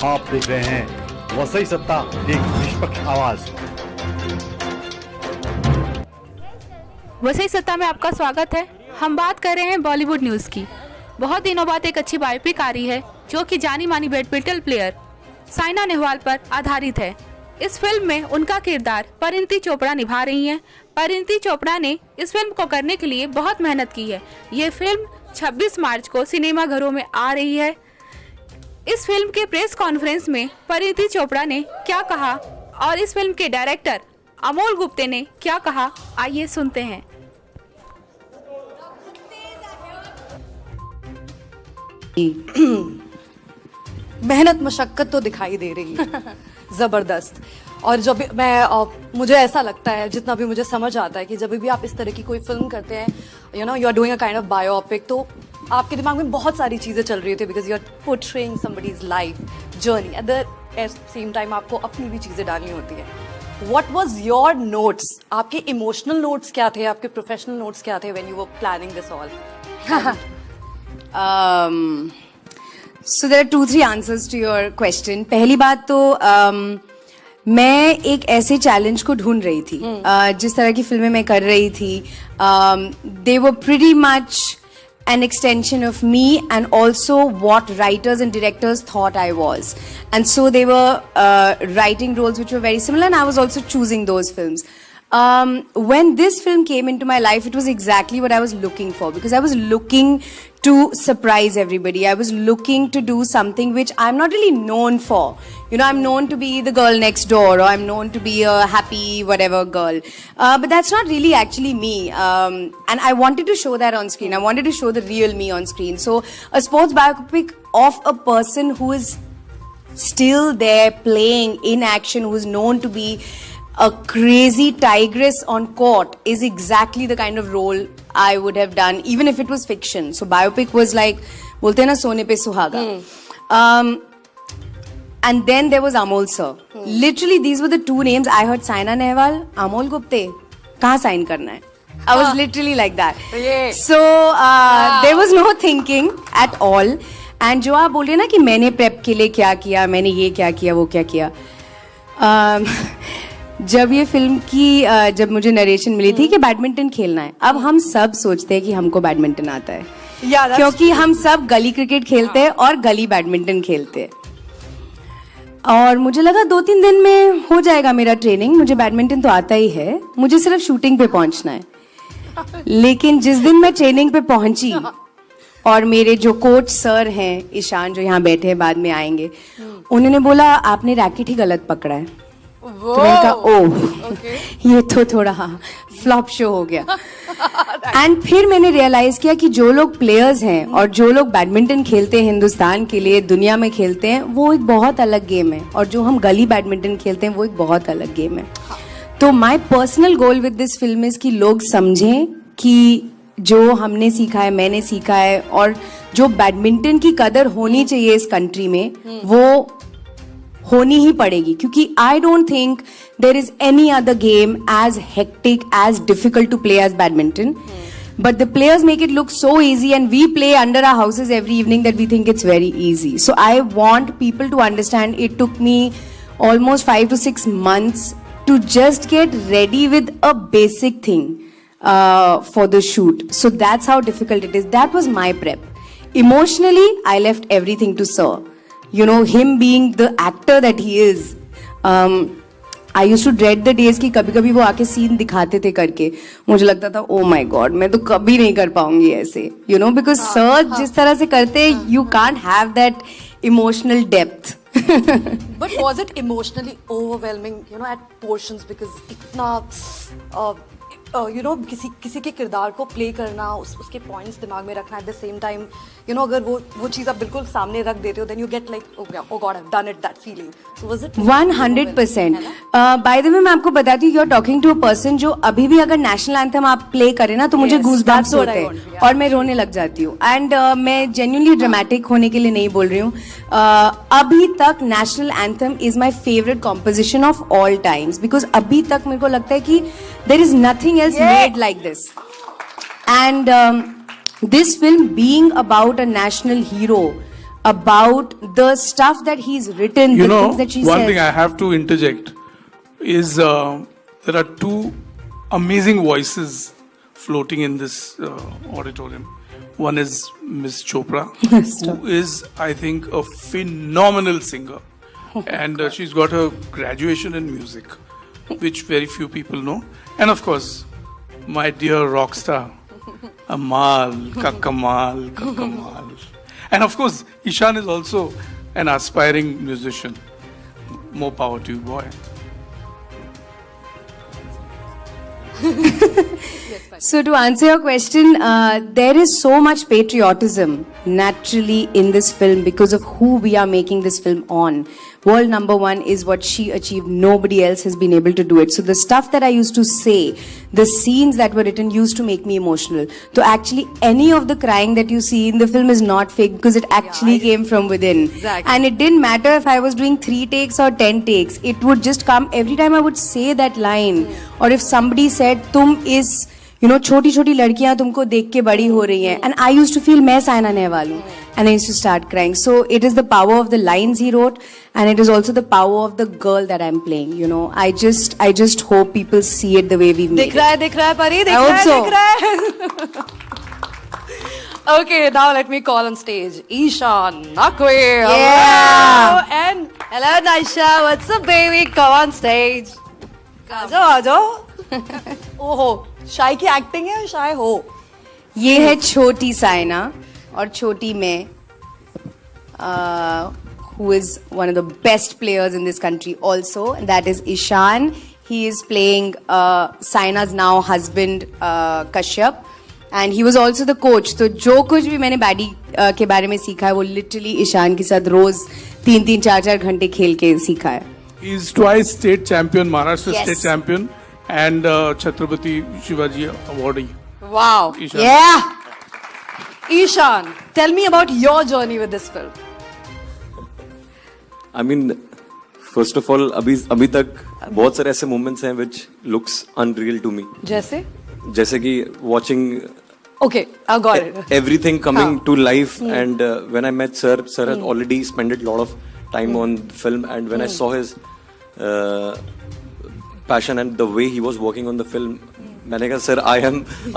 आप देख रहे हैं वसई सत्ता, एक निष्पक्ष आवाज। वसई सत्ता में आपका स्वागत है। हम बात कर रहे हैं बॉलीवुड न्यूज़ की। बहुत दिनों बाद एक अच्छी बायोपिक आ रही है जो कि जानी मानी बैडमिंटन प्लेयर साइना नेहवाल पर आधारित है। इस फिल्म में उनका किरदार परिणीति चोपड़ा निभा रही हैं। परिणीति चोपड़ा ने इस फिल्म को करने के लिए बहुत मेहनत की है। ये फिल्म 26 मार्च को सिनेमाघरों में आ रही है। इस फिल्म के प्रेस कॉन्फ्रेंस में परिणीति चोपड़ा ने क्या कहा और इस फिल्म के डायरेक्टर अमोल गुप्ते ने क्या कहा, आइए सुनते हैं। मेहनत मशक्कत तो दिखाई दे रही है जबरदस्त। और जब मुझे ऐसा लगता है, जितना भी मुझे समझ आता है कि जब भी आप इस तरह की कोई फिल्म करते हैं, you are doing a kind of biopic, तो आपके दिमाग में बहुत सारी चीजें चल रही होती है because you are portraying somebody's life journey. At the same time आपको अपनी भी चीजें डालनी होती है। What was your notes? आपके इमोशनल नोट्स क्या थे? आपके प्रोफेशनल नोट्स क्या थे when you were planning this all? So there are 2-3 answers to your question. पहली बात तो मैं एक ऐसे चैलेंज को ढूंढ रही थी। जिस तरह की फिल्में मैं कर रही थी, they were pretty much an extension of me and also what writers and directors thought I was. And so they were writing roles which were very similar, and I was also choosing those films. When this film came into my life, it was exactly what I was looking for, because I was looking to surprise everybody. I was looking to do something which I'm not really known for. You know, I'm known to be the girl next door, or I'm known to be a happy whatever girl. But that's not really actually me. And I wanted to show that on screen. I wanted to show the real me on screen. So a sports biopic of a person who is still there playing in action, who is known to be a crazy tigress on court, is exactly the kind of role I would have done, even if it was fiction. So biopic was like, bolte na sone pe suhaga. And then there was Amol sir. Literally, these were the two names. I heard Saina Nehwal, Amol Gupte. Kahan sign karna hai? I was literally like that. So there was no thinking at all. And जो आप बोल रहे हैं ना कि मैंने prep के लिए क्या किया, मैंने ये क्या किया, वो क्या किया, जब ये फिल्म की जब मुझे नरेशन मिली थी कि बैडमिंटन खेलना है, अब हम सब सोचते हैं कि हमको बैडमिंटन आता है, क्योंकि हम सब गली क्रिकेट खेलते हैं और गली बैडमिंटन खेलते हैं। और मुझे लगा 2-3 दिन में हो जाएगा मेरा ट्रेनिंग, मुझे बैडमिंटन तो आता ही है, मुझे सिर्फ शूटिंग पे पहुंचना है। लेकिन जिस दिन मैं ट्रेनिंग पे पहुंची और मेरे जो कोच सर हैं, ईशान, जो यहाँ बैठे हैं, बाद में आएंगे, उन्होंने बोला आपने रैकेट ही गलत पकड़ा है। तो मैंने कहा ओह, ये तो थोड़ा फ्लॉप शो हो गया। एंड फिर मैंने रियलाइज किया कि जो लोग प्लेयर्स हैं और जो लोग बैडमिंटन खेलते हैं हिंदुस्तान के लिए, दुनिया में खेलते हैं, वो एक बहुत अलग गेम है, और जो हम गली बैडमिंटन खेलते हैं वो एक बहुत अलग गेम है। तो my personal goal with this film is कि लोग समझें कि जो हमने सीखा है, मैंने सीखा है, और जो बैडमिंटन की कदर होनी चाहिए इस कंट्री में, वो होनी ही पड़ेगी। क्योंकि I don't think there is any other game as hectic, as difficult to play as badminton, but the players make it look so easy, and we play under our houses every evening that we think it's very easy. So I want people to understand it took me almost 5 to 6 months to just get ready with a basic thing for the shoot. So that's how difficult it is. That was my prep. Emotionally, I left everything to Sir. You know, him being the actor that he is, I used to dread the days कि कभी कभी वो आके scene दिखाते थे करके, मुझे लगता था ओ माय गॉड, मैं तो कभी नहीं कर पाऊंगी ऐसे, you know, because सर जिस तरह से करते, you can't have that emotional depth. But was it emotionally overwhelming, you know, at portions, because इतना you know, किसी के किरदार को प्ले करना, उसके पॉइंट्स दिमाग में रखना, at the same time, you know, अगर वो चीज आप बिल्कुल सामने रख देते हो, then you get like oh god, I have done it, that feeling. So was it 100%? By the way, मैं आपको बताती हूँ, you are talking to a person जो अभी भी अगर नेशनल एंथम आप प्ले करें ना, तो मुझे गूज़बम्प्स होते हैं और मैं रोने लग जाती हूँ। एंड मैं जेन्युइनली ड्रामेटिक होने के लिए नहीं बोल रही हूँ, अभी तक national anthem is my favourite composition of all times, because अभी तक मेरे को लगता है कि there is nothing else made like this. And this film being about a national hero, about the stuff that he's written, the things that she one says. thing I have to interject is there are two amazing voices floating in this auditorium. One is Miss Chopra, who is, I think, a phenomenal singer. And she's got her graduation in music, which very few people know. And of course, my dear rock star, Amal, Kakamal, Kakamal. And of course, Ishan is also an aspiring musician. More power to you, boy. So to answer your question, there is so much patriotism naturally in this film because of who we are making this film on. World number one is what she achieved. Nobody else has been able to do it. So the stuff that I used to say, the scenes that were written used to make me emotional. So actually any of the crying that you see in the film is not fake because it actually came from within. Exactly. And it didn't matter if I was doing 3 takes or 10 takes. It would just come every time I would say that line. Or if somebody said, "Tum is, छोटी छोटी लड़कियां तुमको देख के बड़ी हो रही हैं," and I used to feel मैं साइना नेहवाल हूँ, and I used to start crying. So it is the power of the lines he wrote, and it is also the power of the girl that I'm playing. I just hope people see it the way we made it. दिख रहा है परी, I hope दिख रहा है. Okay, now let me call on stage Ishan Naqvi. Yeah. Hello. And hello Naisha, what's up baby? Come on stage. आ जाओ. ओहो, शाय की एक्टिंग है, शाय हो. ये है छोटी साइना और छोटी मैं, who is one of the best players in this country also, and that is Ishan. He is playing Saina's now husband Kashyap, and he was also the coach. So जो कुछ भी मैंने बैडी के बारे में सीखा है वो literally ईशान के साथ रोज 3-3, 4-4 घंटे खेल के सीखा है. He's twice state champion, Maharashtra Yes. state champion, and Chhatrapati Shivaji awardee. Wow. Ishan. Yeah. Ishan, tell me about your journey with this film. I mean, first of all, अभी तक बहुत सारे ऐसे moments हैं which looks unreal to me. जैसे कि watching Okay, I got it. everything coming to life, and when I met sir had already spent a lot of time on film, and when I saw his passion and the way he was working on the film, मैंने कहा sir,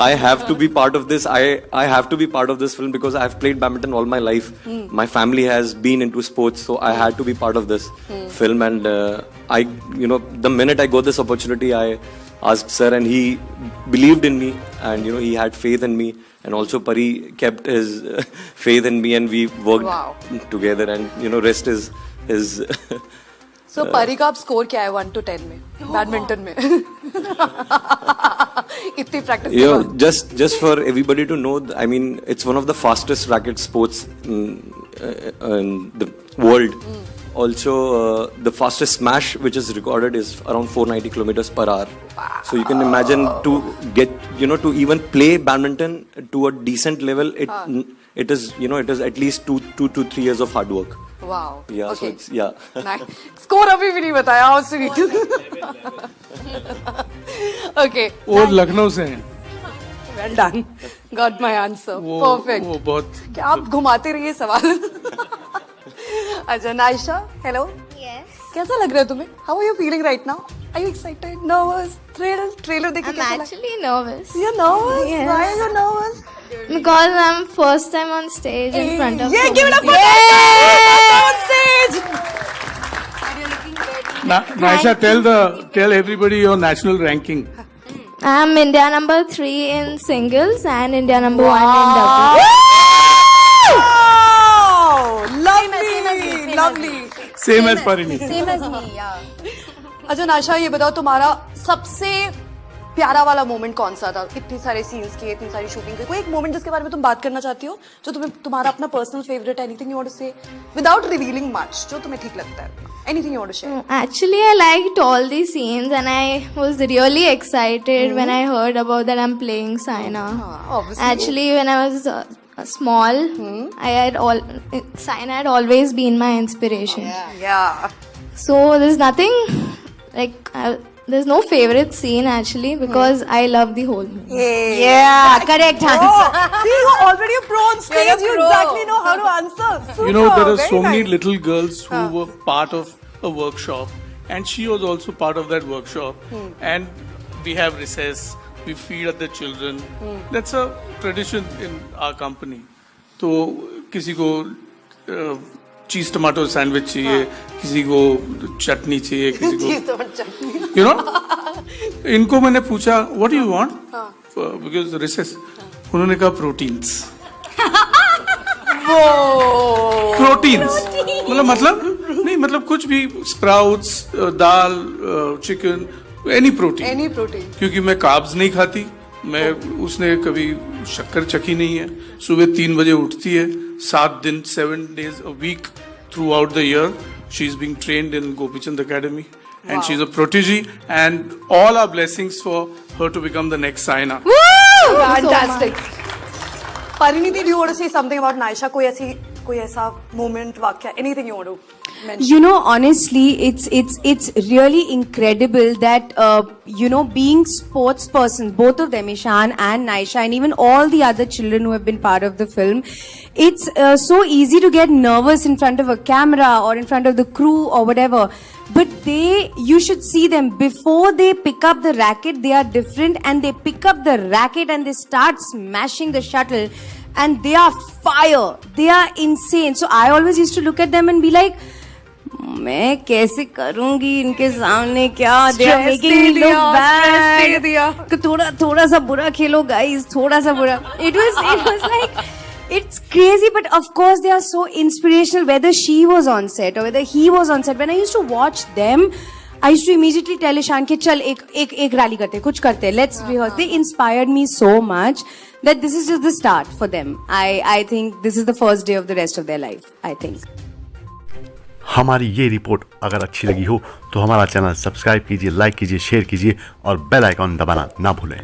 I have to be part of this. I have to be part of this film because I have played badminton all my life. My family has been into sports, so I had to be part of this film. And the minute I got this opportunity, I asked sir, and he believed in me, and he had faith in me, and also Pari kept his faith in me, and we worked together, and rest is So परी का आप score क्या है 1 to 10 में badminton में? इतनी practice. Just for everybody to know, I mean, it's one of the fastest racket sports in the world. Also, the fastest smash which is recorded is around 490 kilometers per hour. So you can imagine to get, to even play badminton to a decent level, it is at least 2 to 3 years of hard work. Wow. Yeah, okay. so it's, yeah. Score अभी भी नहीं बताया. How sweet. Okay. वो लखनऊ से हैं. Well done. Got my answer. Perfect. वो बहुत. क्या आप घुमाते रहिए सवाल. अच्छा, Naisha, hello. Yes. कैसा लग रहा है तुम्हें? How are you feeling right now? Are you excited? Nervous? Trailer देख के I'm कैसा लगा? actually nervous. You're nervous? Yes. Why are you nervous? Because I'm first time on stage in front of Yeah, so give it up for many Naisha on stage. Naisha, tell everybody your national ranking. people. I'm India number 3 in singles and India number 1 in doubles. Wow! Lovely, lovely. Same as Parini. Same as me, yeah. अच्छा नाशा, ये बताओ तुम्हारा सबसे प्यारा वाला moment कौन सा था? इतनी सारे सीन्स किए, इतनी सारी शूटिंग की, कोई एक मोमेंट जिसके बारे में तुम बात करना चाहती हो, जो तुम्हारा अपना personal favourite, anything you want to say without revealing much, जो तुम्हें ठीक लगता है, anything you want to share? Actually, I liked all these scenes and I was really excited when I heard about that I'm playing Saina. Obviously. Actually, when I was small, Saina had always been my inspiration. Yeah. So there's nothing like there's no favorite scene actually because I love the whole movie. Yeah, correct answer. See, you're already a pro on stage. You're a You pro. exactly know how to answer. Super. You know, there are Very so many nice. little girls who were part of a workshop, and she was also part of that workshop. And we have recess, we feed at the children. That's a tradition in our company. तो किसी को चीज tomato sandwich चाहिए, किसी को चटनी चाहिए, किसी को यू नो. इनको मैंने पूछा what do you want, because recess. उन्होंने कहा प्रोटीन्स. प्रोटीन्स मतलब नहीं, मतलब कुछ भी, स्प्राउट्स, दाल, चिकन, एनी प्रोटीन. क्योंकि मैं कार्ब्स नहीं खाती. मैं उसने कभी शक्कर चखी नहीं है. सुबह 3 बजे उठती है, 7 दिन 7 days a week throughout the year. She is being trained in Gopichand Academy, and she is a protege. And all our blessings for her to become the next Saina. Fantastic. Pariniti, do you want to say something about Naisha? कोई ऐसा moment, वाक्य, anything you want to mention? You know, honestly, it's really incredible that being sports persons, both of them, Ishan and Naisha, and even all the other children who have been part of the film, it's so easy to get nervous in front of a camera or in front of the crew or whatever. But you should see them before they pick up the racket. They are different, and they pick up the racket and they start smashing the shuttle. And they are fire. They are insane. So I always used to look at them and be like, मैं कैसे करूंगी इनके सामने, क्या they are making me look bad. थोड़ा सा बुरा खेलो guys, थोड़ा सा बुरा. It was like, it's crazy, but of course they are so inspirational. Whether she was on set or whether he was on set, when I used to watch them, I used to immediately tell Ishan कि चल एक rally करते, कुछ करते, let's rehearse. They inspired me so much that this is just the start for them. I think this is the first day of the rest of their life, I think. हमारी ये report अगर अच्छी लगी हो तो हमारा channel subscribe कीजिए, like कीजिए, शेयर कीजिए और बेल आइकॉन दबाना ना भूलें.